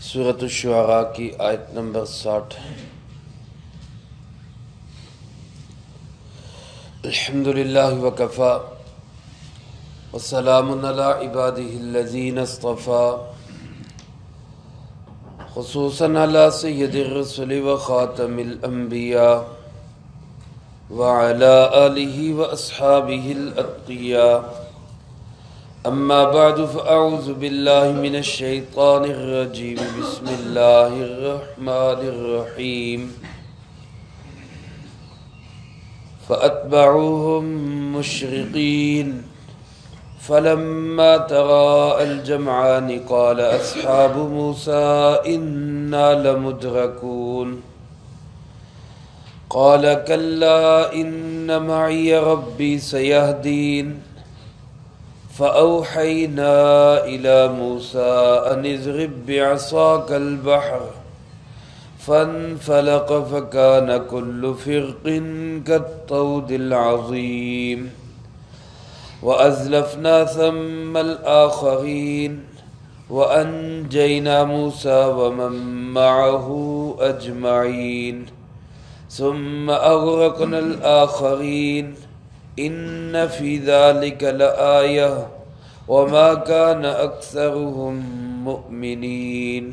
سورۃ الشعراء کی آیت نمبر 60۔ الحمدللہ وکفی وسلام علی عبادہ الذین اصطفی، خصوصاً علی سید الرسل وخاتم الانبیاء وعلی آلہ واصحابہ الاتقیاء۔ اما بعد فاعوذ باللہ من الشیطان الرجیم، بسم اللہ الرحمن الرحیم۔ فأتبعوهم مشرقین فلما تراءى الجمعان قال أصحاب موسى إنا لمدركون قال كلا إن معي ربي سيهدين فأوحينا إلى موسى أن اضرب بعصاك البحر فانفلق فكان كل فرق كالطود العظيم وأزلفنا ثم الآخرين وأنجينا موسى ومن معه أجمعين ثم أغرقنا الآخرين إن في ذلك لآية وما كان أكثرهم مؤمنين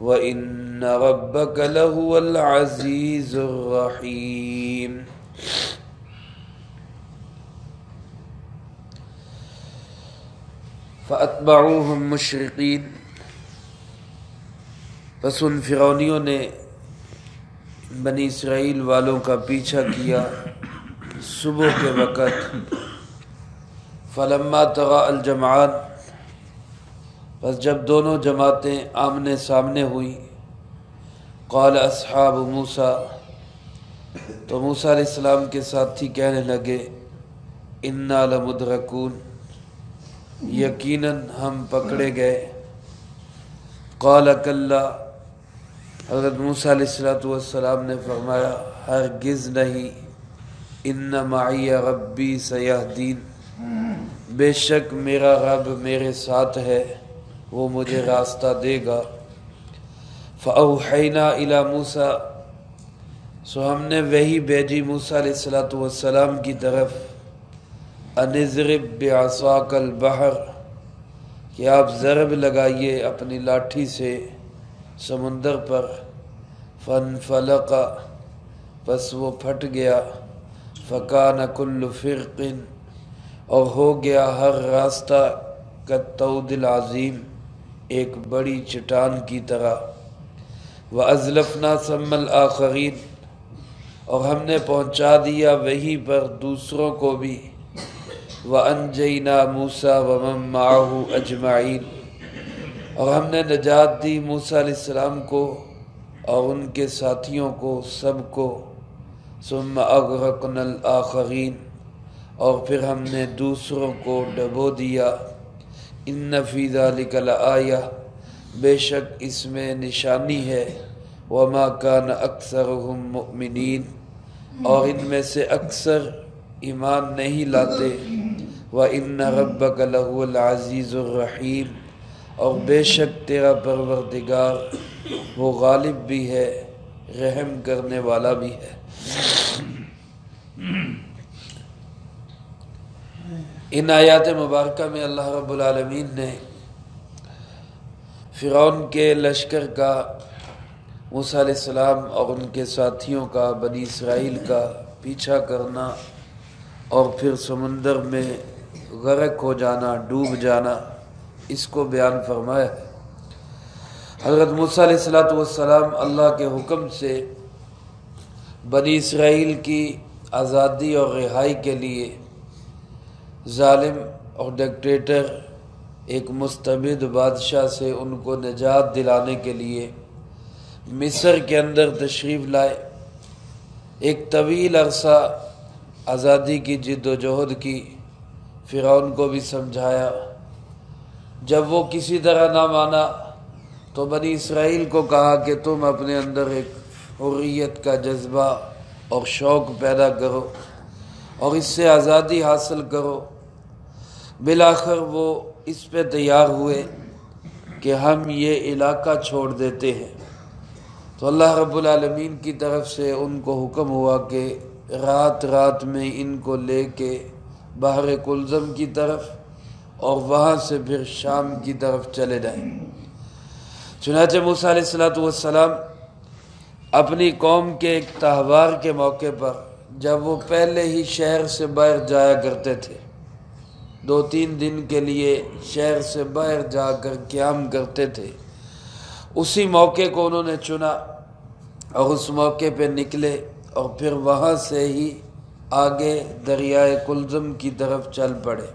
وإن ربك لهو العزيز الرحيم۔ فأتبعوهم مشرقین، پس ان فرعونیوں نے بنی اسرائیل والوں کا پیچھا کیا صبح کے وقت۔ فلما تراءى الجمعان، پس جب دونوں جماعتیں آمنے سامنے ہوئی، قال اصحاب موسیٰ، تو موسیٰ علیہ السلام کے ساتھی کہنے لگے، انا لمدرکون، یقیناً ہم پکڑے گئے۔ قال کلا، حضرت موسیٰ علیہ السلام نے فرمایا ہرگز نہیں، ان معی ربی سیہدین، بے شک میرا رب میرے ساتھ ہے، وہ مجھے راستہ دے گا۔ فأوحینا الی موسیٰ، سو ہم نے وحی بھیجی موسیٰ علیہ السلام کی طرف، ان اضرب بعصاک البحر، کہ آپ ضرب لگائیے اپنی لاٹھی سے سمندر پر۔ فانفلق، پس وہ پھٹ گیا۔ فکان کل فرق، اور ہو گیا ہر راستہ کالطود العظیم، ایک بڑی چٹان کی طرح۔ وَأَزْلَفْنَا ثَمَّ الْآخَرِينَ، اور ہم نے پہنچا دیا وہیں پر دوسروں کو بھی۔ وَأَنْجَيْنَا مُوسَىٰ وَمَن مَّعَهُ أَجْمَعِينَ، اور ہم نے نجات دی موسیٰ علیہ السلام کو اور ان کے ساتھیوں کو سب کو۔ ثُمَّ أَغْرَقْنَا الْآخَرِينَ، اور پھر ہم نے دوسروں کو ڈبو دیا۔ إِنَّ فِي ذَلِكَ لَآيَةً، بے شک اس میں نشانی ہے۔ وَمَا كَانَ أَكْثَرُهُم مُؤْمِنِينَ، اور ان میں سے اکثر ایمان نہیں لاتے۔ وَإِنَّ رَبَّكَ لَهُوَ الْعَزِيزُ الرَّحِيمُ، اور بے شک تیرا پروردگار وہ غالب بھی ہے، رحم کرنے والا بھی ہے۔ ان آیات مبارکہ میں اللہ رب العالمین نے فرعون کے لشکر کا، موسیٰ علیہ السلام اور ان کے ساتھیوں کا، بنی اسرائیل کا پیچھا کرنا اور پھر سمندر میں غرق ہو جانا، ڈوب جانا، اس کو بیان فرمایا ہے۔ حضرت موسیٰ علیہ السلام اللہ کے حکم سے بنی اسرائیل کی آزادی اور رہائی کے لیے ظالم اور ڈکٹیٹر ایک مستبد بادشاہ سے ان کو نجات دلانے کے لیے مصر کے اندر تشریف لائے۔ ایک طویل عرصہ آزادی کی جد و جہد کی، فرعون کو بھی سمجھایا۔ جب وہ کسی طرح نہ مانا تو بنی اسرائیل کو کہا کہ تم اپنے اندر ایک حریت کا جذبہ اور شوق پیدا کرو اور اس سے آزادی حاصل کرو۔ بالآخر وہ اس پہ تیار ہوئے کہ ہم یہ علاقہ چھوڑ دیتے ہیں، تو اللہ رب العالمین کی طرف سے ان کو حکم ہوا کہ رات رات میں ان کو لے کے بحر کلزم کی طرف اور وہاں سے پھر شام کی طرف چلے جائیں۔ چنانچہ موسیٰ علیہ السلام اپنی قوم کے ایک تہوار کے موقع پر، جب وہ پہلے ہی شہر سے باہر جایا کرتے تھے، 2-3 دن کے لیے شہر سے باہر جا کر قیام کرتے تھے، اسی موقع کو انہوں نے چنا اور اس موقع پہ نکلے اور پھر وہاں سے ہی آگے دریائے کلزم کی طرف چل پڑے۔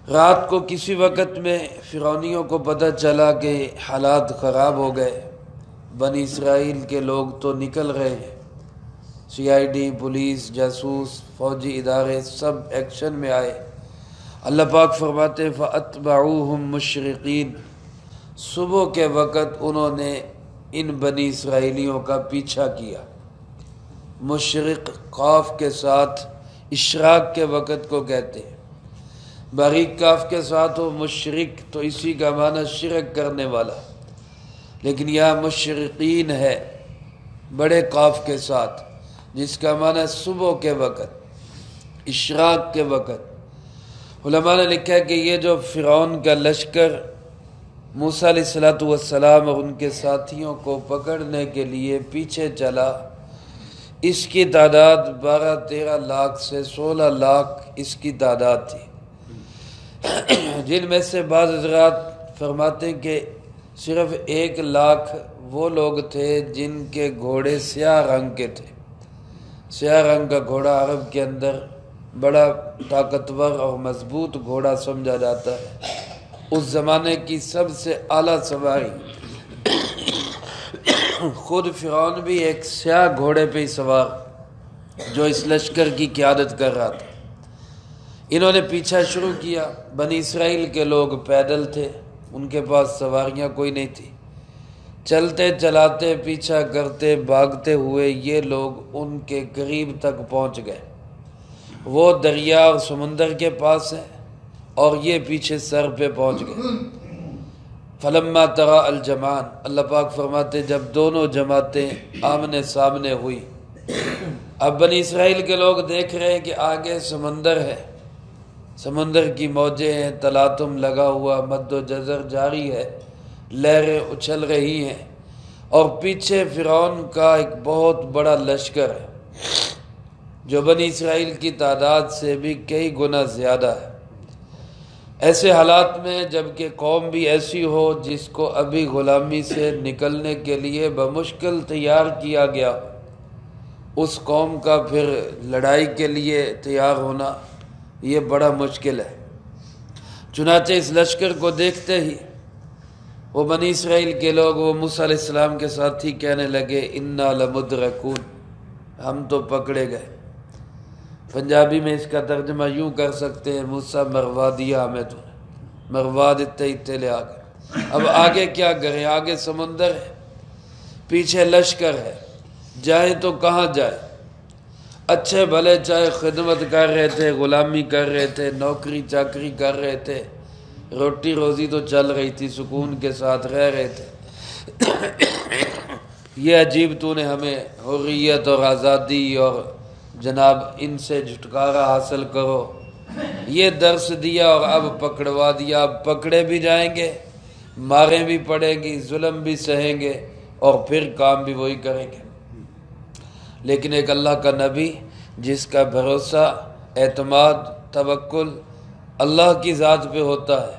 رات کو کسی وقت میں فرعونیوں کو پتہ چلا کہ حالات خراب ہو گئے، بنی اسرائیل کے لوگ تو نکل رہے ہیں، CID، پولیس، جاسوس، فوجی ادارے سب ایکشن میں آئے۔ اللہ پاک فرماتے ہیں فَأَتْبَعُوهُمْ مُشْرِقِينَ، صبح کے وقت انہوں نے ان بنی اسرائیلیوں کا پیچھا کیا۔ مشرق قاف کے ساتھ اشراق کے وقت کو کہتے ہیں، باریک کاف کے ساتھ ہو مشرق تو اسی کا معنی شرک کرنے والا، لیکن یہاں مشرقین ہے بڑے قاف کے ساتھ، جس کا معنی صبح کے وقت، اشراق کے وقت۔ علماء نے لکھا ہے کہ یہ جو فرعون کا لشکر موسیٰ علیہ السلام اور ان کے ساتھیوں کو پکڑنے کے لیے پیچھے چلا، اس کی تعداد 12-13 لاکھ سے 16 لاکھ اس کی تعداد تھی، جن میں سے بعض حضرات فرماتے ہیں کہ صرف 1 لاکھ وہ لوگ تھے جن کے گھوڑے سیاہ رنگ کے تھے۔ سیاہ رنگ کا گھوڑا عرب کے اندر بڑا طاقتور اور مضبوط گھوڑا سمجھا جاتا ہے، اس زمانے کی سب سے اعلیٰ سواری۔ خود فرعون بھی ایک سیاہ گھوڑے پہ ہی سوار جو اس لشکر کی قیادت کر رہا تھا۔ انہوں نے پیچھا شروع کیا، بنی اسرائیل کے لوگ پیدل تھے، ان کے پاس سواریاں کوئی نہیں تھی، چلتے چلاتے پیچھا کرتے بھاگتے ہوئے یہ لوگ ان کے قریب تک پہنچ گئے۔ وہ دریا اور سمندر کے پاس ہے اور یہ پیچھے سر پہ پہنچ گئے۔ فلما ترا الجمعان، اللہ پاک فرماتے جب دونوں جماعتیں آمنے سامنے ہوئی، اب بنی اسرائیل کے لوگ دیکھ رہے ہیں کہ آگے سمندر ہے، سمندر کی موجیں ہیں، تلاطم لگا ہوا، مد و جزر جاری ہے، لہریں اچھل رہی ہیں، اور پیچھے فرعون کا ایک بہت بڑا لشکر ہے جو بنی اسرائیل کی تعداد سے بھی کئی گنا زیادہ ہے۔ ایسے حالات میں جبکہ قوم بھی ایسی ہو جس کو ابھی غلامی سے نکلنے کے لیے بمشکل تیار کیا گیا، اس قوم کا پھر لڑائی کے لیے تیار ہونا یہ بڑا مشکل ہے۔ چنانچہ اس لشکر کو دیکھتے ہی وہ بنی اسرائیل کے لوگ، وہ موسیٰ علیہ السلام کے ساتھ ہی کہنے لگے انا لمدرکون، ہم تو پکڑے گئے۔ پنجابی میں اس کا ترجمہ یوں کر سکتے ہیں موسیٰ مروا دیا ہمیں تو، مروا دیتے ہی لے آگے۔ اب آگے کیا کریں؟ آگے سمندر ہے، پیچھے لشکر ہے، جائیں تو کہاں جائیں؟ اچھے بھلے چاہے خدمت کر رہے تھے، غلامی کر رہے تھے، نوکری چاکری کر رہے تھے، روٹی روزی تو چل رہی تھی، سکون کے ساتھ رہ رہے تھے، یہ عجیب تو نے ہمیں حریت اور آزادی اور جناب ان سے چھٹکارا حاصل کرو یہ درس دیا، اور اب پکڑوا دیا۔ اب پکڑے بھی جائیں گے، ماریں بھی پڑیں گی، ظلم بھی سہیں گے، اور پھر کام بھی وہی کریں گے۔ لیکن ایک اللہ کا نبی جس کا بھروسہ، اعتماد، توکل اللہ کی ذات پہ ہوتا ہے،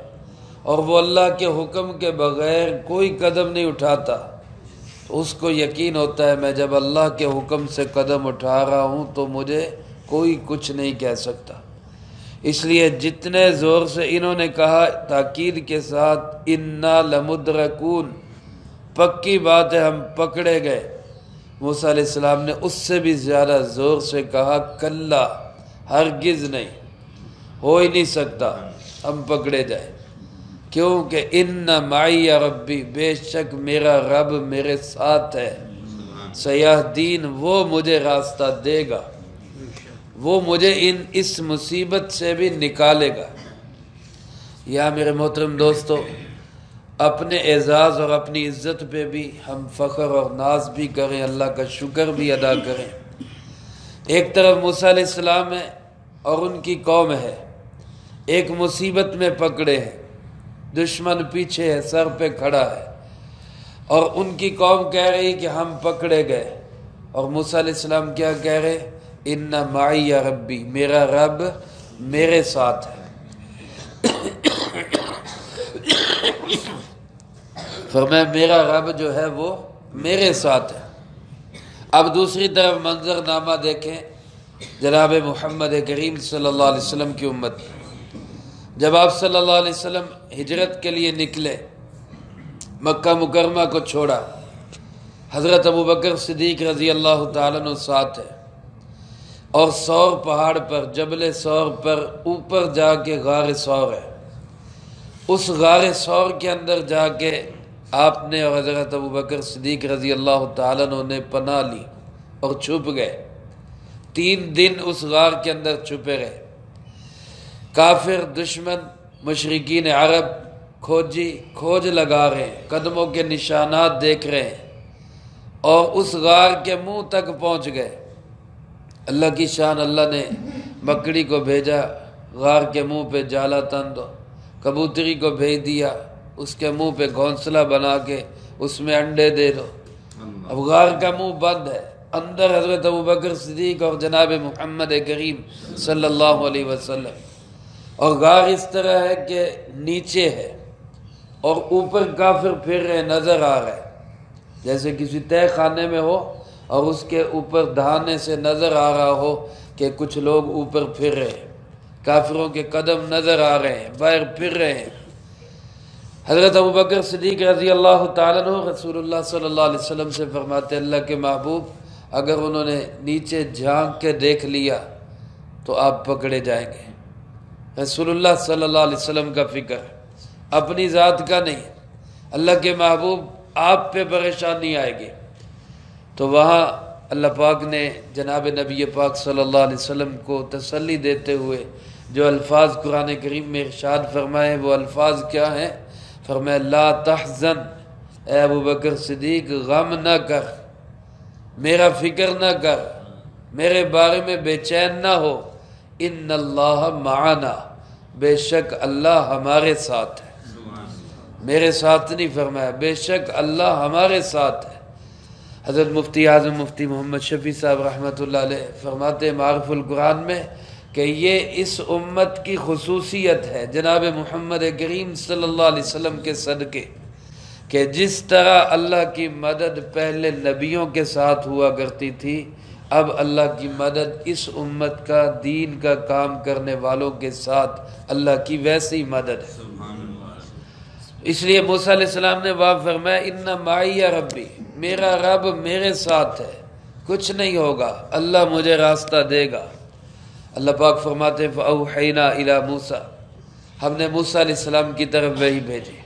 اور وہ اللہ کے حکم کے بغیر کوئی قدم نہیں اٹھاتا، تو اس کو یقین ہوتا ہے میں جب اللہ کے حکم سے قدم اٹھا رہا ہوں تو مجھے کوئی کچھ نہیں کہہ سکتا۔ اس لیے جتنے زور سے انہوں نے کہا تاکید کے ساتھ انا لمدرکون، پکی بات ہے ہم پکڑے گئے، موسیٰ علیہ السلام نے اس سے بھی زیادہ زور سے کہا کلا، ہرگز نہیں، ہو ہی نہیں سکتا ہم پکڑے جائیں، کیونکہ ان معی ربی، بے شک میرا رب میرے ساتھ ہے، سیہدین، وہ مجھے راستہ دے گا، وہ مجھے اس مصیبت سے بھی نکالے گا۔ یا میرے محترم دوستو، اپنے اعزاز اور اپنی عزت پہ بھی ہم فخر اور ناز بھی کریں، اللہ کا شکر بھی ادا کریں۔ ایک طرف موسیٰ علیہ السلام ہے اور ان کی قوم ہے، ایک مصیبت میں پکڑے ہیں، دشمن پیچھے ہے، سر پہ کھڑا ہے، اور ان کی قوم کہہ رہی کہ ہم پکڑے گئے، اور موسیٰ علیہ السلام کیا کہہ رہے؟ ان معی ربی، میرا رب میرے ساتھ ہے۔ فرمایا میرا رب جو ہے وہ میرے ساتھ ہے۔ اب دوسری طرف منظر نامہ دیکھیں جناب محمد کریم صلی اللہ علیہ وسلم کی امت۔ جب آپ صلی اللہ علیہ وسلم ہجرت کے لیے نکلے، مکہ مکرمہ کو چھوڑا، حضرت ابوبکر صدیق رضی اللہ تعالیٰ عنہ ساتھ ہے، اور سور پہاڑ پر، جبل سور پر اوپر جا کے غار سور ہے، اس غار سور کے اندر جا کے آپ نے اور حضرت ابوبکر صدیق رضی اللہ تعالیٰ عنہ نے پناہ لی اور چھپ گئے۔ 3 دن اس غار کے اندر چھپے رہے۔ کافر، دشمن، مشرکین عرب کھوج لگا رہے ہیں، قدموں کے نشانات دیکھ رہے ہیں، اور اس غار کے منہ تک پہنچ گئے۔ اللہ کی شان، اللہ نے مکڑی کو بھیجا، غار کے منہ پہ جالا تن دو، کبوتری کو بھیج دیا، اس کے منہ پہ گھونسلہ بنا کے اس میں انڈے دے دو۔ اب غار کا منہ بند ہے، اندر حضرت ابوبکر صدیق اور جناب محمد کریم صلی اللہ علیہ وسلم، اور غار اس طرح ہے کہ نیچے ہے اور اوپر کافر پھر رہے، نظر آ رہے، جیسے کسی تہہ خانے میں ہو اور اس کے اوپر دہانے سے نظر آ رہا ہو کہ کچھ لوگ اوپر پھر رہے ہیں، کافروں کے قدم نظر آ رہے ہیں، باہر پھر رہے ہیں۔ حضرت ابوبکر صدیق رضی اللہ تعالیٰ عنہ رسول اللہ صلی اللہ علیہ وسلم سے فرماتے، اللہ کے محبوب، اگر انہوں نے نیچے جھانک کے دیکھ لیا تو آپ پکڑے جائیں گے۔ رسول اللہ صلی اللہ علیہ وسلم کا فکر اپنی ذات کا نہیں، اللہ کے محبوب آپ پہ پریشانی آئے گی۔ تو وہاں اللہ پاک نے جناب نبی پاک صلی اللہ علیہ وسلم کو تسلی دیتے ہوئے جو الفاظ قرآن کریم میں ارشاد فرمائے، وہ الفاظ کیا ہیں؟ فرمایا لا تحزن، اے ابوبکر صدیق غم نہ کر، میرا فکر نہ کر، میرے بارے میں بے چین نہ ہو، ان اللہ معنا، بے شک اللہ ہمارے ساتھ ہے۔ میرے ساتھ نہیں فرمایا، بے شک اللہ ہمارے ساتھ ہے۔ حضرت مفتی اعظم مفتی محمد شفیع صاحب رحمۃ اللہ علیہ فرماتے معرف القرآن میں کہ یہ اس امت کی خصوصیت ہے جناب محمد کریم صلی اللہ علیہ وسلم کے صدقے، کہ جس طرح اللہ کی مدد پہلے نبیوں کے ساتھ ہوا کرتی تھی، اب اللہ کی مدد اس امت کا، دین کا کام کرنے والوں کے ساتھ اللہ کی ویسی مدد ہے۔ اس لیے موسیٰ علیہ السلام نے وہاں فرمایا ان معی ربی، میرا رب میرے ساتھ ہے، کچھ نہیں ہوگا، اللہ مجھے راستہ دے گا۔ اللہ پاک فرماتے فَأَوْحَيْنَا إِلَى مُوسَىٰ، ہم نے موسیٰ علیہ السلام کی طرف وحی بھیجی،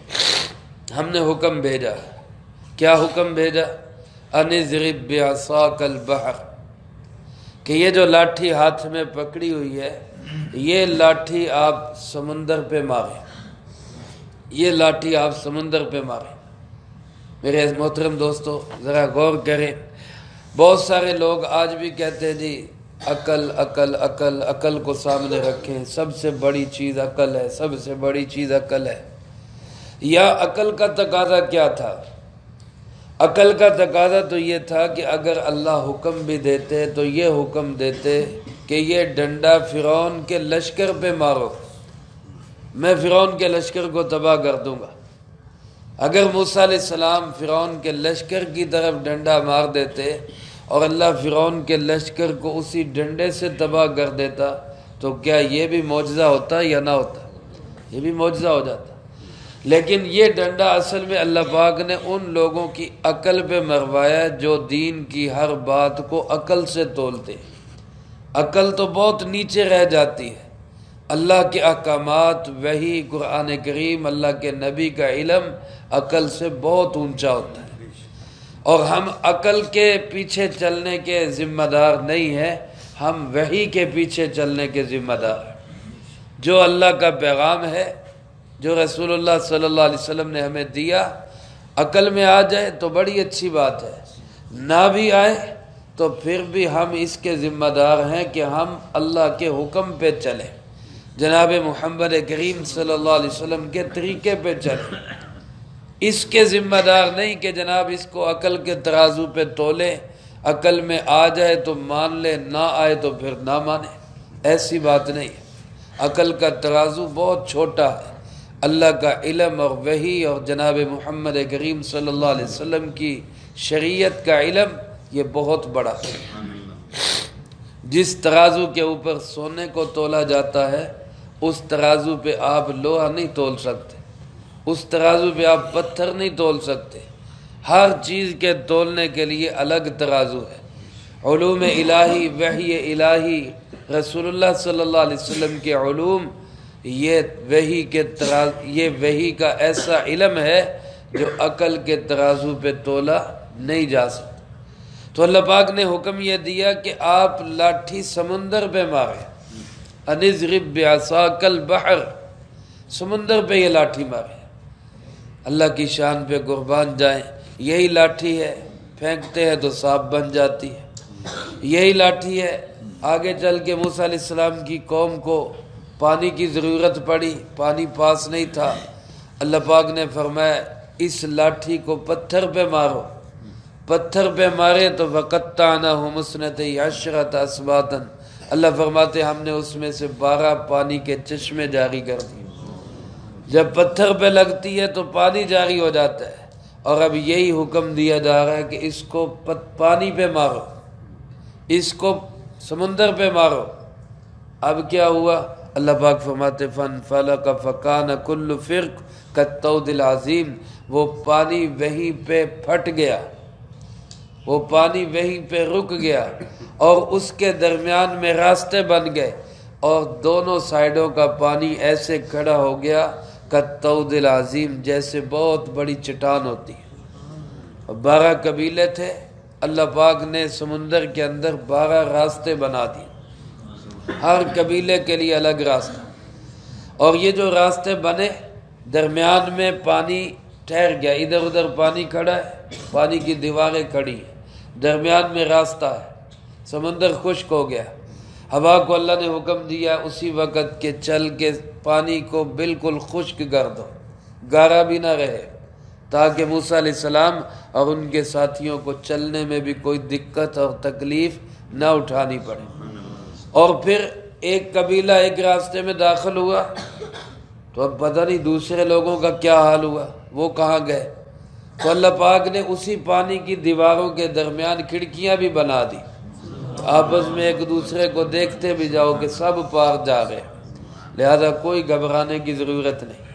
ہم نے حکم بھیجا۔ کیا حکم بھیجا؟ أَنِ اضْرِب بِعَصَاكَ الْبَحْرَ، کہ یہ جو لاٹھی ہاتھ میں پکڑی ہوئی ہے، یہ لاٹھی آپ سمندر پہ ماریں، یہ لاٹھی آپ سمندر پہ ماریں۔ میرے محترم دوستو ذرا غور کریں، بہت سارے لوگ آج بھی کہتے ہیں جی عقل عقل عقل، عقل کو سامنے رکھیں، سب سے بڑی چیز عقل ہے، سب سے بڑی چیز عقل ہے۔ یا عقل کا تقاضا کیا تھا؟ عقل کا تقاضا تو یہ تھا کہ اگر اللہ حکم بھی دیتے تو یہ حکم دیتے کہ یہ ڈنڈا فرعون کے لشکر پہ مارو، میں فرعون کے لشکر کو تباہ کر دوں گا۔ اگر موسیٰ علیہ السلام فرعون کے لشکر کی طرف ڈنڈا مار دیتے اور اللہ فرعون کے لشکر کو اسی ڈنڈے سے تباہ کر دیتا تو کیا یہ بھی معجزہ ہوتا یا نہ ہوتا؟ یہ بھی معجزہ ہو جاتا۔ لیکن یہ ڈنڈا اصل میں اللہ پاک نے ان لوگوں کی عقل پہ مروایا جو دین کی ہر بات کو عقل سے تولتے۔ عقل تو بہت نیچے رہ جاتی ہے، اللہ کے احکامات، وحی، قرآن کریم، اللہ کے نبی کا علم عقل سے بہت اونچا ہوتا ہے، اور ہم عقل کے پیچھے چلنے کے ذمہ دار نہیں ہیں، ہم وحی کے پیچھے چلنے کے ذمہ دار ہیں۔ جو اللہ کا پیغام ہے جو رسول اللہ صلی اللہ علیہ وسلم نے ہمیں دیا عقل میں آ جائے تو بڑی اچھی بات ہے، نہ بھی آئے تو پھر بھی ہم اس کے ذمہ دار ہیں کہ ہم اللہ کے حکم پہ چلیں، جناب محمد کریم صلی اللہ علیہ وسلم کے طریقے پہ چلیں۔ اس کے ذمہ دار نہیں کہ جناب اس کو عقل کے ترازو پہ تولے، عقل میں آ جائے تو مان لے، نہ آئے تو پھر نہ مانے، ایسی بات نہیں ہے۔ عقل کا ترازو بہت چھوٹا ہے، اللہ کا علم اور وحی اور جناب محمد کریم صلی اللہ علیہ وسلم کی شریعت کا علم یہ بہت بڑا ہے۔ جس ترازو کے اوپر سونے کو تولا جاتا ہے اس ترازو پہ آپ لوہا نہیں تول سکتے، اس ترازو پہ آپ پتھر نہیں تول سکتے، ہر چیز کے تولنے کے لیے الگ ترازو ہے۔ علوم الہی، وحی الہی، رسول اللہ صلی اللہ علیہ وسلم کے علوم، یہ وحی کا ایسا علم ہے جو عقل کے ترازو پہ تولا نہیں جا سکتا۔ تو اللہ پاک نے حکم یہ دیا کہ آپ لاٹھی سمندر پہ ماریں، انضرب بعصاک البحر، سمندر پہ یہ لاٹھی ماریں۔ اللہ کی شان پہ قربان جائیں، یہی لاٹھی ہے، پھینکتے ہیں تو سانپ بن جاتی ہے، یہی لاٹھی ہے۔ آگے چل کے موسیٰ علیہ السلام کی قوم کو پانی کی ضرورت پڑی، پانی پاس نہیں تھا، اللہ پاک نے فرمایا اس لاٹھی کو پتھر پہ مارو، پتھر پہ مارے تو وَقَطَّعْنَاهُمُ اثْنَتَيْ عَشْرَةَ أَسْبَاطًا، اللہ فرماتے ہم نے اس میں سے 12 پانی کے چشمے جاری کر دیے۔ جب پتھر پہ لگتی ہے تو پانی جاری ہو جاتا ہے، اور اب یہی حکم دیا جا رہا ہے کہ اس کو پانی پہ مارو، اس کو سمندر پہ مارو۔ اب کیا ہوا؟ اللہ پاک فرماتے فَانْفَلَقَ فَكَانَ كُلُّ فِرْقٍ كَالطَّوْدِ الْعَظِيمِ، وہ پانی وہیں پہ پھٹ گیا، وہ پانی وہیں پہ رک گیا، اور اس کے درمیان میں راستے بن گئے، اور دونوں سائیڈوں کا پانی ایسے کھڑا ہو گیا کالطود العظیم، جیسے بہت بڑی چٹان ہوتی ہے۔ 12 قبیلے تھے، اللہ پاک نے سمندر کے اندر 12 راستے بنا دیے، ہر قبیلے کے لیے الگ راستہ، اور یہ جو راستے بنے درمیان میں پانی ٹھہر گیا، ادھر ادھر پانی کھڑا ہے، پانی کی دیواریں کھڑی ہیں، درمیان میں راستہ ہے، سمندر خشک ہو گیا۔ ہوا کو اللہ نے حکم دیا اسی وقت کہ چل کے پانی کو بالکل خشک کر دو، گارا بھی نہ رہے، تاکہ موسیٰ علیہ السلام اور ان کے ساتھیوں کو چلنے میں بھی کوئی دقت اور تکلیف نہ اٹھانی پڑے۔ اور پھر ایک قبیلہ ایک راستے میں داخل ہوا تو اب پتہ نہیں دوسرے لوگوں کا کیا حال ہوا، وہ کہاں گئے؟ تو اللہ پاک نے اسی پانی کی دیواروں کے درمیان کھڑکیاں بھی بنا دی، آپس میں ایک دوسرے کو دیکھتے بھی جاؤ کہ سب پار جا رہے، لہذا کوئی گھبرانے کی ضرورت نہیں۔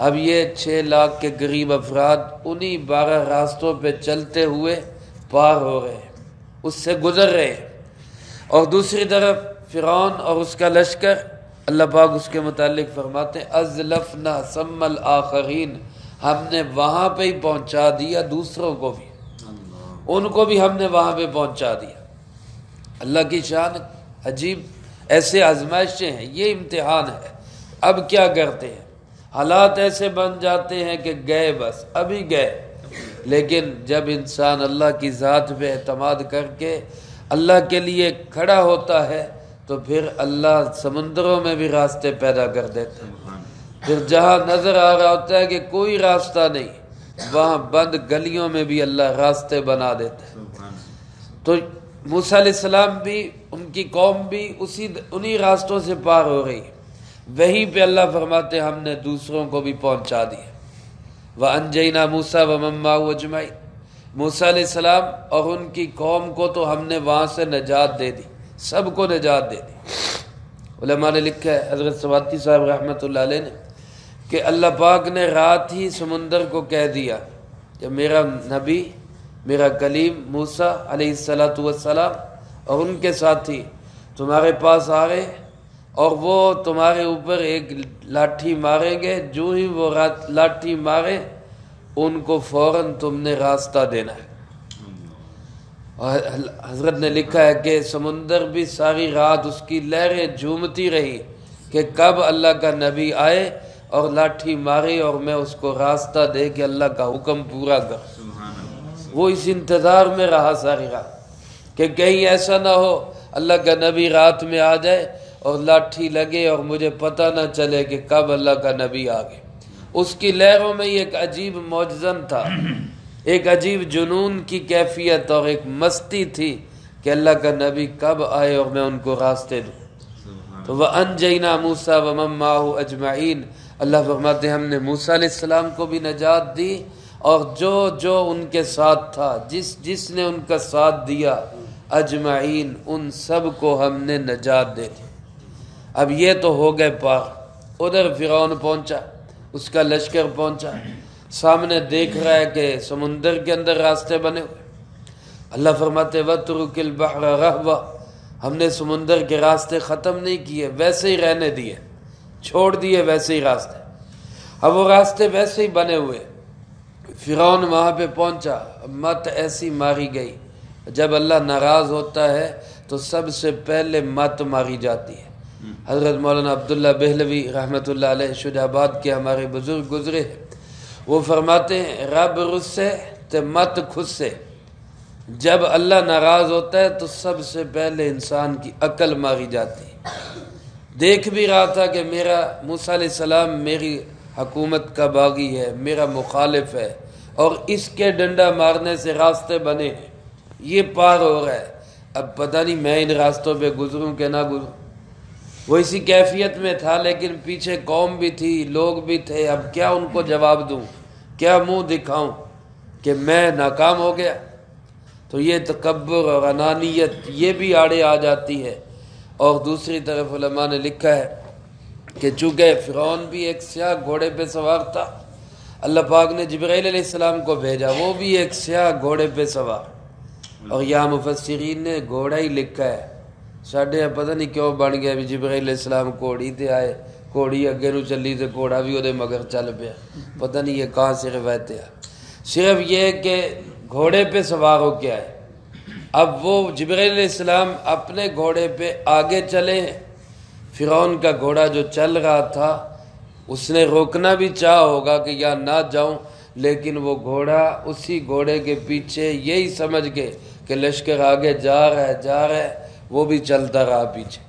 اب یہ 6 لاکھ کے قریب افراد انہی 12 راستوں پہ چلتے ہوئے پار ہو رہے ہیں، اس سے گزر رہے ہیں۔ اور دوسری طرف فرعون اور اس کا لشکر، اللہ پاک اس کے متعلق فرماتے ہیں ازلفنا ثم الآخرین، ہم نے وہاں پہ ہی پہنچا دیا دوسروں کو بھی، ان کو بھی ہم نے وہاں پہ پہنچا دیا۔ اللہ کی شان عجیب، ایسے آزمائشیں ہیں، یہ امتحان ہے۔ اب کیا کرتے ہیں؟ حالات ایسے بن جاتے ہیں کہ گئے، بس ابھی گئے، لیکن جب انسان اللہ کی ذات پہ اعتماد کر کے اللہ کے لیے کھڑا ہوتا ہے تو پھر اللہ سمندروں میں بھی راستے پیدا کر دیتے ہیں۔ پھر جہاں نظر آ رہا ہوتا ہے کہ کوئی راستہ نہیں، وہاں بند گلیوں میں بھی اللہ راستے بنا دیتے ہیں۔ تو موسیٰ علیہ السلام بھی، ان کی قوم بھی انہی راستوں سے پار ہو رہی، وہیں پہ اللہ فرماتے ہم نے دوسروں کو بھی پہنچا دیا۔ وَأَنْجَيْنَا مُوسَىٰ وَمَن مَّعَهُ أَجْمَعِينَ، موسیٰ علیہ السلام اور ان کی قوم کو تو ہم نے وہاں سے نجات دے دی، سب کو نجات دے دی۔ علماء نے لکھا ہے، حضرت سواتی صاحب رحمۃ اللہ علیہ نے، کہ اللہ پاک نے رات ہی سمندر کو کہہ دیا کہ میرا نبی، میرا کلیم موسیٰ علیہ السلام اور ان کے ساتھی تمہارے پاس آ رہے، اور وہ تمہارے اوپر ایک لاٹھی ماریں گے، جو ہی وہ لاٹھی مارے ان کو فوراً تم نے راستہ دینا ہے۔ اور حضرت نے لکھا ہے کہ سمندر بھی ساری رات اس کی لہریں جھومتی رہی کہ کب اللہ کا نبی آئے اور لاٹھی ماری اور میں اس کو راستہ دے کہ اللہ کا حکم پورا کر۔ وہ اس انتظار میں رہا ساری رات کہ کہیں ایسا نہ ہو اللہ کا نبی رات میں آ جائے اور لاٹھی لگے اور مجھے پتہ نہ چلے کہ کب اللہ کا نبی آ گئے۔ اس کی لہروں میں ایک عجیب معجزن تھا، ایک عجیب جنون کی کیفیت اور ایک مستی تھی کہ اللہ کا نبی کب آئے اور میں ان کو راستے دوں۔ تو وَأَنْجَيْنَا مُوسَىٰ وَمَن مَّعَهُ أَجْمَعِينَ، اللہ فرماتے ہیں ہم نے موسیٰ علیہ السلام کو بھی نجات دی اور جو جو ان کے ساتھ تھا، جس نے ان کا ساتھ دیا، اجمعین، ان سب کو ہم نے نجات دے دی۔ اب یہ تو ہو گئے پار، ادھر فرعون پہنچا، اس کا لشکر پہنچا، سامنے دیکھ رہا ہے کہ سمندر کے اندر راستے بنے ہوئے۔ اللہ فرماتے وَاتْرُكِ الْبَحْرَ رَهْوًا، ہم نے سمندر کے راستے ختم نہیں کیے، ویسے ہی رہنے دیے، چھوڑ دیے ویسے ہی راستے۔ اب وہ راستے ویسے ہی بنے ہوئے، فرعون وہاں پہ پہنچا، مت ایسی ماری گئی۔ جب اللہ ناراض ہوتا ہے تو سب سے پہلے مت ماری جاتی ہے۔ حضرت مولانا عبداللہ بہلوی رحمۃ اللہ علیہ شجاع آباد کے ہمارے بزرگ گزرے، وہ فرماتے ہیں رب رسے تے مت خسے، جب اللہ ناراض ہوتا ہے تو سب سے پہلے انسان کی عقل ماری جاتی ہے۔ دیکھ بھی رہا تھا کہ میرا موسیٰ علیہ السلام میری حکومت کا باغی ہے، میرا مخالف ہے، اور اس کے ڈنڈا مارنے سے راستے بنے ہیں، یہ پار ہو رہا ہے، اب پتہ نہیں میں ان راستوں پہ گزروں کہ نہ گزروں۔ وہ اسی کیفیت میں تھا، لیکن پیچھے قوم بھی تھی، لوگ بھی تھے، اب کیا ان کو جواب دوں، کیا منہ دکھاؤں کہ میں ناکام ہو گیا۔ تو یہ تکبر اور انانیت یہ بھی آڑے آ جاتی ہے۔ اور دوسری طرف علماء نے لکھا ہے کہ چونکہ فرعون بھی ایک سیاہ گھوڑے پہ سوار تھا، اللہ پاک نے جبرائیل علیہ السلام کو بھیجا، وہ بھی ایک سیاہ گھوڑے پہ سوار، اور یہاں مفسرین نے گھوڑا ہی لکھا ہے، ساڈے پتہ نہیں کیوں بن گیا بھی جبرائیل علیہ السلام گھوڑی تے آئے، گھوڑی اگے نو چلی تے گھوڑا بھی وہ مگر چل پیا، پتہ نہیں یہ کہاں سے روایت ہے۔ صرف یہ کہ گھوڑے پہ سوار ہو کے آئے۔ اب وہ جبرائیل علیہ السلام اپنے گھوڑے پہ آگے چلے ہیں، فرعون کا گھوڑا جو چل رہا تھا اس نے روکنا بھی چاہا ہوگا کہ یا نہ جاؤں، لیکن وہ گھوڑا اسی گھوڑے کے پیچھے یہی سمجھ کے کہ لشکر آگے جا رہا ہے وہ بھی چلتا رہا پیچھے۔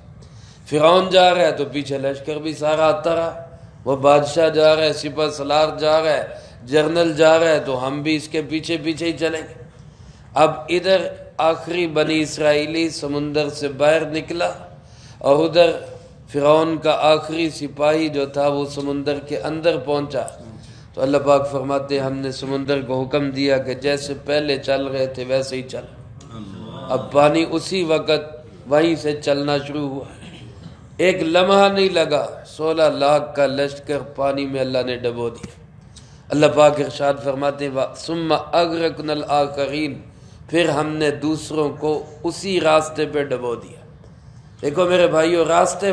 فرعون جا رہا ہے تو پیچھے لشکر بھی سارا آتا رہا، وہ بادشاہ جا رہا ہے، سپہ سالار جا رہا ہے، جرنل جا رہا ہے، تو ہم بھی اس کے پیچھے پیچھے ہی چلیں گے۔ اب ادھر آخری بنی اسرائیلی سمندر سے باہر نکلا اور ادھر فرعون کا آخری سپاہی جو تھا وہ سمندر کے اندر پہنچا۔ تو اللہ پاک فرماتے ہیں ہم نے سمندر کو حکم دیا کہ جیسے پہلے چل رہے تھے ویسے ہی چل۔ اب پانی اسی وقت وہیں سے چلنا شروع ہوا، ایک لمحہ نہیں لگا، 16 لاکھ کا لشکر پانی میں اللہ نے ڈبو دیا۔ اللہ پاک ارشاد فرماتے ہیں ثم اغرقنا الآخرین، پھر ہم نے دوسروں کو اسی راستے پہ ڈبو دیا۔ دیکھو میرے بھائیو، راستے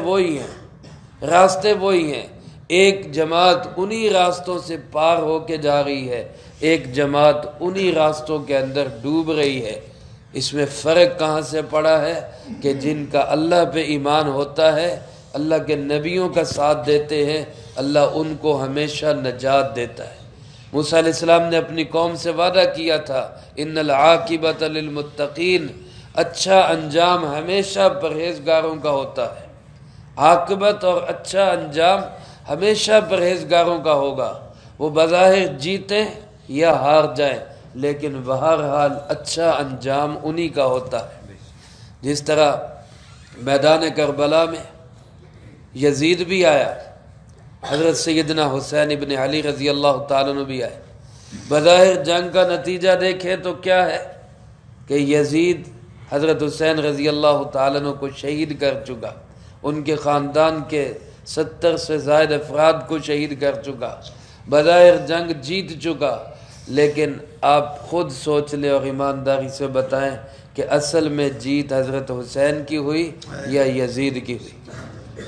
وہی ہیں، ایک جماعت انہی راستوں سے پار ہو کے جا رہی ہے، ایک جماعت انہی راستوں کے اندر ڈوب رہی ہے۔ اس میں فرق کہاں سے پڑا ہے کہ جن کا اللہ پہ ایمان ہوتا ہے، اللہ کے نبیوں کا ساتھ دیتے ہیں، اللہ ان کو ہمیشہ نجات دیتا ہے۔ موسیٰ علیہ السلام نے اپنی قوم سے وعدہ کیا تھا ان العاقبۃ للمتقین، اچھا انجام ہمیشہ پرہیزگاروں کا ہوتا ہے، عاقبت اور اچھا انجام ہمیشہ پرہیزگاروں کا ہوگا، وہ بظاہر جیتیں یا ہار جائیں لیکن بہرحال اچھا انجام انہی کا ہوتا ہے۔ جس طرح میدان کربلا میں یزید بھی آیا، حضرت سیدنا حسین ابن علی رضی اللہ تعالیٰ عنہ بھی آئے، بظاہر جنگ کا نتیجہ دیکھیں تو کیا ہے کہ یزید حضرت حسین رضی اللہ تعالیٰ عنہ کو شہید کر چکا، ان کے خاندان کے 70 سے زائد افراد کو شہید کر چکا، بظاہر جنگ جیت چکا، لیکن آپ خود سوچ لیں اور ایمانداری سے بتائیں کہ اصل میں جیت حضرت حسین کی ہوئی یا یزید کی ہوئی؟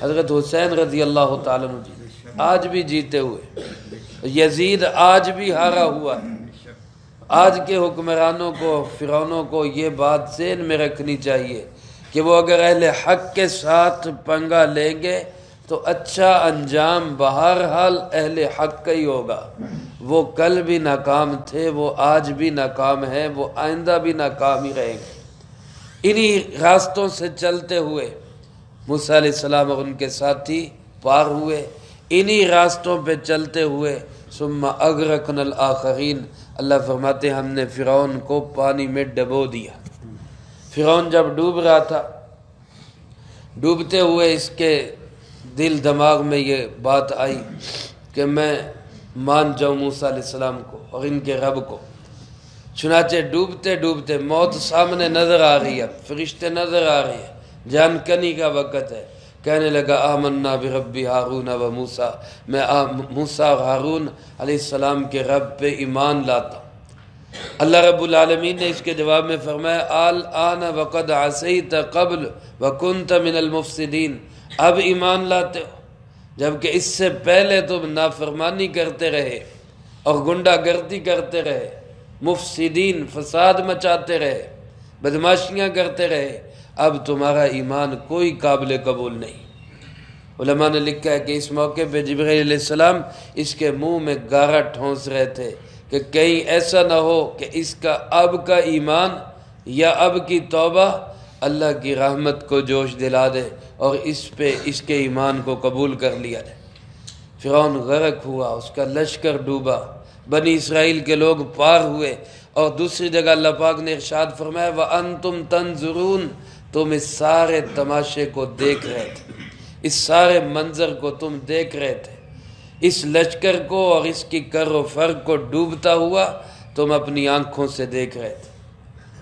حضرت حسین رضی اللہ تعالیٰ عنہ آج بھی جیتے ہوئے، یزید آج بھی ہارا ہوا ہے۔ آج کے حکمرانوں کو، فرعونوں کو یہ بات ذہن میں رکھنی چاہیے کہ وہ اگر اہل حق کے ساتھ پنگا لیں گے تو اچھا انجام بہرحال اہل حق کا ہی ہوگا۔ وہ کل بھی ناکام تھے، وہ آج بھی ناکام ہیں، وہ آئندہ بھی ناکام ہی رہیں گے۔ انہی راستوں سے چلتے ہوئے موسیٰ علیہ السلام اور ان کے ساتھی پار ہوئے، انہی راستوں پہ چلتے ہوئے ثم اغرقنا الآخرین، اللہ فرماتے ہیں ہم نے فرعون کو پانی میں ڈبو دیا۔ فرعون جب ڈوب رہا تھا، ڈوبتے ہوئے اس کے دل دماغ میں یہ بات آئی کہ میں مان جاؤں موسیٰ علیہ السلام کو اور ان کے رب کو۔ چنانچہ ڈوبتے ڈوبتے موت سامنے نظر آ رہی ہے، فرشتے نظر آ رہے ہیں، جان کنی کا وقت ہے، کہنے لگا آمنا برب ہارون و موسیٰ، میں موسیٰ اور ہارون علیہ السلام کے رب پہ ایمان لاتا ہوں۔ اللہ رب العالمین نے اس کے جواب میں فرمایا الآن وقد عصیت قبل وکنت من المفسدین، اب ایمان لاتے ہو جبکہ اس سے پہلے تم نافرمانی کرتے رہے اور گنڈا گردی کرتے رہے، مفسدین فساد مچاتے رہے، بدماشیاں کرتے رہے، اب تمہارا ایمان کوئی قابل قبول نہیں۔ علماء نے لکھا ہے کہ اس موقع پہ جبرائیل علیہ السلام اس کے منہ میں گارا ٹھونس رہے تھے کہ کہیں ایسا نہ ہو کہ اس کا اب کا ایمان یا اب کی توبہ اللہ کی رحمت کو جوش دلا دے اور اس پہ اس کے ایمان کو قبول کر لیا جائے۔ فرعون غرق ہوا، اس کا لشکر ڈوبا، بنی اسرائیل کے لوگ پار ہوئے، اور دوسری جگہ اللہ پاک نے ارشاد فرمایا وَأَنْتُمْ تَنْظُرُونَ، تم اس سارے تماشے کو دیکھ رہے تھے، اس سارے منظر کو تم دیکھ رہے تھے، اس لشکر کو اور اس کی کر و فر کو ڈوبتا ہوا تم اپنی آنکھوں سے دیکھ رہے تھے۔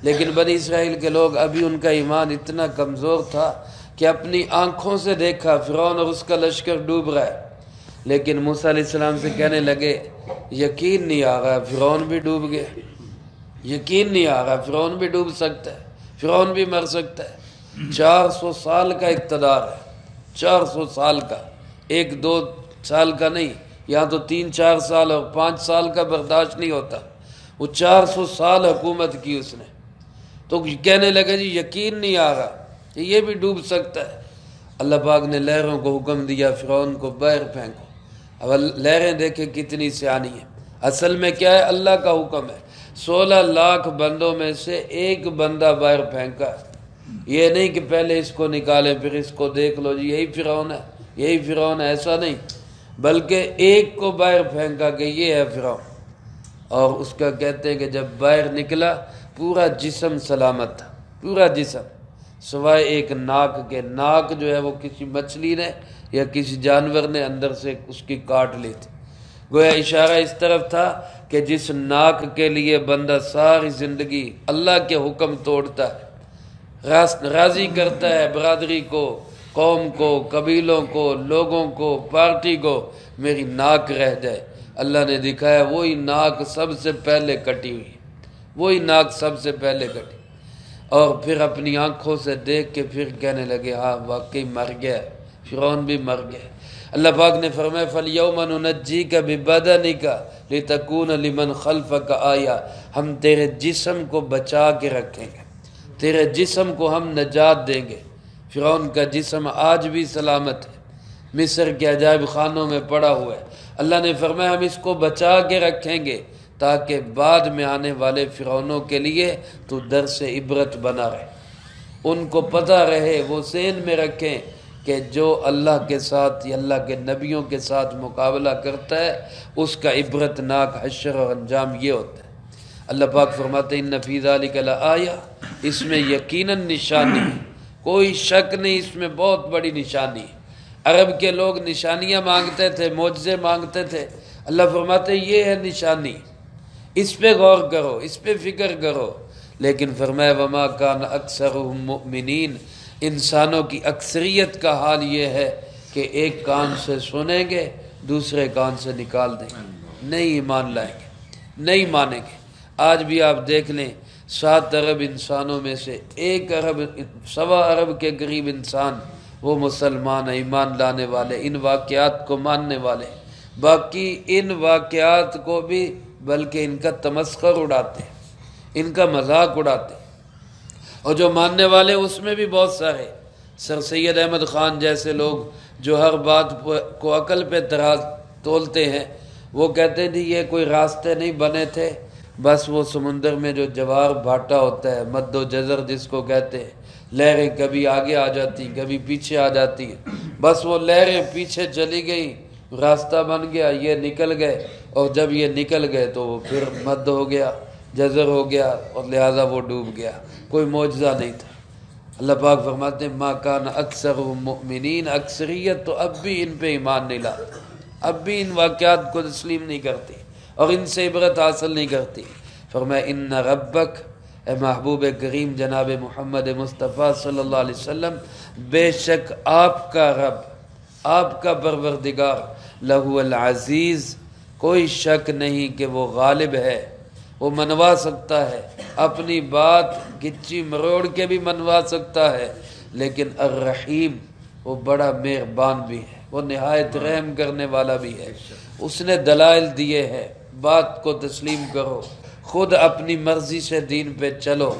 لیکن بنی اسرائیل کے لوگ ابھی ان کا ایمان اتنا کمزور تھا کہ اپنی آنکھوں سے دیکھا فرعون اور اس کا لشکر ڈوب رہا ہے، لیکن موسیٰ علیہ السلام سے کہنے لگے یقین نہیں آ رہا فرعون بھی ڈوب گیا، یقین نہیں آ رہا فرعون بھی ڈوب سکتا ہے، فرعون بھی مر سکتا ہے۔ 400 سال کا اقتدار ہے، 400 سال کا، 1-2 سال کا نہیں، یہاں تو 3-4 سال اور 5 سال کا برداشت نہیں ہوتا، وہ 400 سال حکومت کی اس نے۔ تو کہنے لگے جی یقین نہیں آ رہا کہ یہ بھی ڈوب سکتا ہے۔ اللہ پاک نے لہروں کو حکم دیا فرعون کو باہر پھینکو۔ اب لہریں دیکھیں کتنی سیانی ہیں، اصل میں کیا ہے اللہ کا حکم ہے، 16 لاکھ بندوں میں سے ایک بندہ باہر پھینکا ہے۔ یہ نہیں کہ پہلے اس کو نکالے پھر اس کو دیکھ لو جی یہی فرعون ہے، یہی فرعون ہے، ایسا نہیں، بلکہ ایک کو باہر پھینکا کہ یہ ہے فرعون۔ اور اس کا کہتے ہیں کہ جب باہر نکلا پورا جسم سلامت تھا، پورا جسم سوائے ایک ناک کے، ناک جو ہے وہ کسی مچھلی نے یا کسی جانور نے اندر سے اس کی کاٹ لی تھی۔ گویا اشارہ اس طرف تھا کہ جس ناک کے لیے بندہ ساری زندگی اللہ کے حکم توڑتا ہے، راضی کرتا ہے برادری کو، قوم کو، قبیلوں کو، لوگوں کو، پارٹی کو، میری ناک رہ جائے، اللہ نے دکھایا وہی ناک سب سے پہلے کٹی ہوئی، وہی ناک سب سے پہلے کٹی، اور پھر اپنی آنکھوں سے دیکھ کے پھر کہنے لگے ہاں واقعی مر گیا، فرعون بھی مر گیا۔ اللہ پاک نے فرمایا فَالْيَوْمَ نُنَجِّيكَ بِبَدَنِكَ لِتَكُونَ لِمَنْ خَلْفَكَ آیَةً، ہم تیرے جسم کو بچا کے رکھیں گے، تیرے جسم کو ہم نجات دیں گے۔ فرعون کا جسم آج بھی سلامت ہے، مصر کے عجائب خانوں میں پڑا ہوا ہے۔ اللہ نے فرمایا ہم اس کو بچا کے رکھیں گے تاکہ بعد میں آنے والے فرعونوں کے لیے تو درس عبرت بنا رہے، ان کو پتہ رہے، وہ ذہن میں رکھیں کہ جو اللہ کے ساتھ یا اللہ کے نبیوں کے ساتھ مقابلہ کرتا ہے اس کا عبرت ناک حشر اور انجام یہ ہوتا ہے۔ اللہ پاک فرماتے ہیں ان فی ذلک لآیہ، اس میں یقیناً نشانی ہے، کوئی شک نہیں، اس میں بہت بڑی نشانی ہے۔ عرب کے لوگ نشانیاں مانگتے تھے، معجزے مانگتے تھے، اللہ فرماتے ہیں یہ ہے نشانی، اس پہ غور کرو، اس پہ فکر کرو، لیکن فرمایا وما کان اکثرهم مؤمنین، انسانوں کی اکثریت کا حال یہ ہے کہ ایک کان سے سنیں گے دوسرے کان سے نکال دیں گے، نہیں ایمان لائیں گے، نہیں مانیں گے۔ آج بھی آپ دیکھ لیں 7 ارب انسانوں میں سے 1 ارب 1.25 ارب کے قریب انسان وہ مسلمان ہیں، ایمان لانے والے، ان واقعات کو ماننے والے، باقی ان واقعات کو بھی بلکہ ان کا تمسخر اڑاتے ہیں، ان کا مذاق اڑاتے ہیں، اور جو ماننے والے اس میں بھی بہت سارے سر سید احمد خان جیسے لوگ جو ہر بات کو عقل پہ تولتے ہیں، وہ کہتے ہیں جی یہ کوئی راستے نہیں بنے تھے، بس وہ سمندر میں جو جوار بھاٹا ہوتا ہے، مد و جزر جس کو کہتے ہیں، لہریں کبھی آگے آ جاتی کبھی پیچھے آ جاتی ہیں، بس وہ لہریں پیچھے چلی گئیں، راستہ بن گیا، یہ نکل گئے، اور جب یہ نکل گئے تو وہ پھر مد ہو گیا، جزر ہو گیا، اور لہٰذا وہ ڈوب گیا، کوئی معجزہ نہیں تھا۔ اللہ پاک فرماتے ہیں ما کان اکثرهم مؤمنین، اکثریت تو اب بھی ان پہ ایمان نہیں لاتی، اب بھی ان واقعات کو تسلیم نہیں کرتی اور ان سے عبرت حاصل نہیں کرتی۔ فرمایا ان ربک، اے محبوب کریم جناب محمد مصطفیٰ صلی اللہ علیہ وسلم، بے شک آپ کا رب، آپ کا پروردگار، لہو العزیز، کوئی شک نہیں کہ وہ غالب ہے، وہ منوا سکتا ہے، اپنی بات گچی مروڑ کے بھی منوا سکتا ہے، لیکن الرحیم، وہ بڑا مہربان بھی ہے، وہ نہایت رحم کرنے والا بھی ہے۔ اس نے دلائل دیے ہیں، بات کو تسلیم کرو، خود اپنی مرضی سے دین پہ چلو،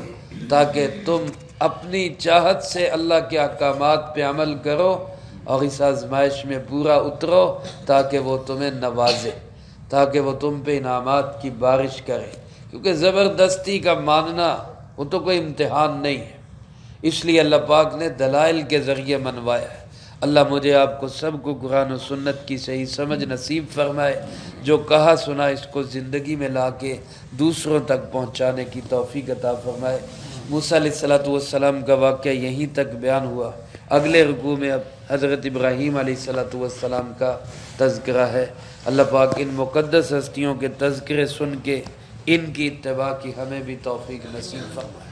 تاکہ تم اپنی چاہت سے اللہ کے احکامات پہ عمل کرو اور اس آزمائش میں پورا اترو، تاکہ وہ تمہیں نوازے، تاکہ وہ تم پہ انعامات کی بارش کرے، کیونکہ زبردستی کا ماننا وہ تو کوئی امتحان نہیں ہے، اس لیے اللہ پاک نے دلائل کے ذریعے منوایا ہے۔ اللہ مجھے آپ کو سب کو قرآن و سنت کی صحیح سمجھ نصیب فرمائے، جو کہا سنا اس کو زندگی میں لا کے دوسروں تک پہنچانے کی توفیق عطا فرمائے۔ موسیٰ علیہ السلام کا واقعہ یہیں تک بیان ہوا، اگلے رکوع میں اب حضرت ابراہیم علیہ السلام کا تذکرہ ہے۔ اللہ پاک ان مقدس ہستیوں کے تذکرے سن کے ان کی اتباع کی ہمیں بھی توفیق نصیب فرمائے۔